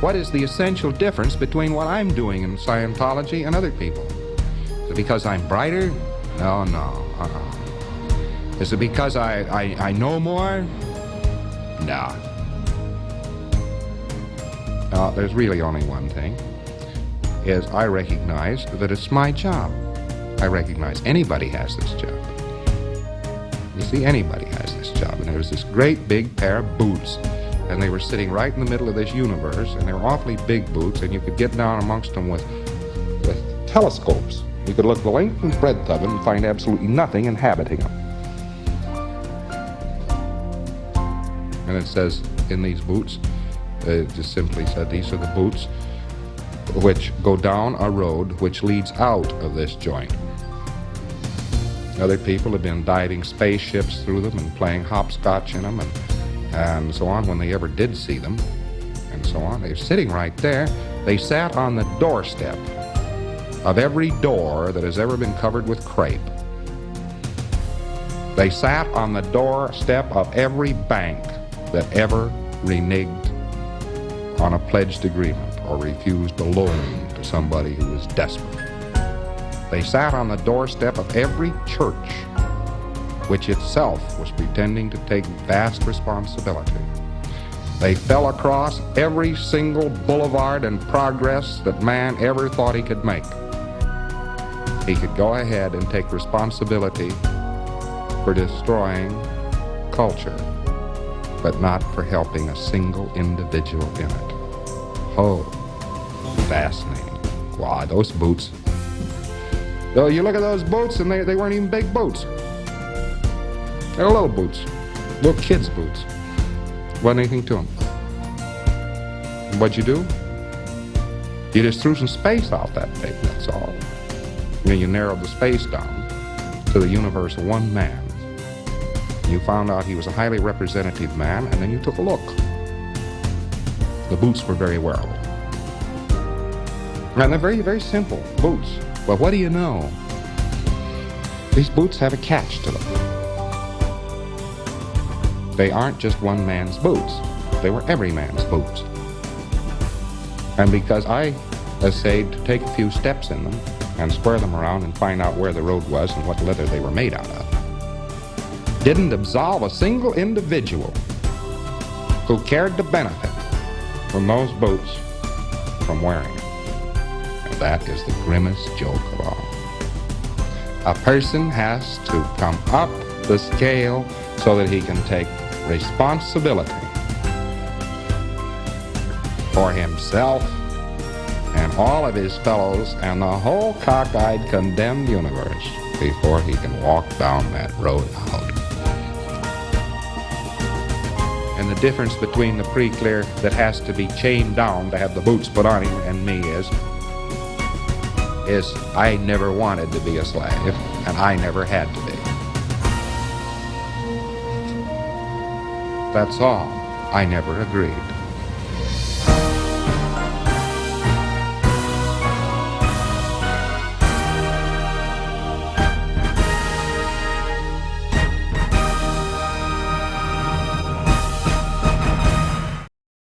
what is the essential difference between what I'm doing in Scientology and other people? Is it because I'm brighter? No. Is it because I know more? No. There's really only one thing, is I recognize that it's my job. I recognize anybody has this job. You see, anybody has this job. And there was this great big pair of boots, and they were sitting right in the middle of this universe, and they were awfully big boots, and you could get down amongst them with telescopes. You could look the length and breadth of them and find absolutely nothing inhabiting them. And it says in these boots, it just simply said, these are the boots which go down a road which leads out of this joint. Other people have been diving spaceships through them and playing hopscotch in them and so on when they ever did see them and so on. They're sitting right there. They sat on the doorstep of every door that has ever been covered with crepe. They sat on the doorstep of every bank that ever reneged on a pledged agreement or refused a loan to somebody who was desperate. They sat on the doorstep of every church which itself was pretending to take vast responsibility. They fell across every single boulevard and progress that man ever thought he could make. He could go ahead and take responsibility for destroying culture, but not for helping a single individual in it. Oh, fascinating. Wow, those boots. So you look at those boots, and they weren't even big boots. They were little boots, little kids' boots. Wasn't anything to them. What'd you do? You just threw some space off that thing, that's all. I mean, you narrowed the space down to the universe of one man. You found out he was a highly representative man, and then you took a look. The boots were very wearable. And they're very, very simple boots. But what do you know? These boots have a catch to them. They aren't just one man's boots. They were every man's boots. And because I essayed to take a few steps in them and square them around and find out where the road was and what leather they were made out of, didn't absolve a single individual who cared to benefit from those boots from wearing them. And that is the grimmest joke of all. A person has to come up the scale so that he can take responsibility for himself and all of his fellows and the whole cockeyed condemned universe before he can walk down that road out. And the difference between the pre-clear that has to be chained down to have the boots put on him and me is I never wanted to be a slave, and I never had to be. That's all. I never agreed.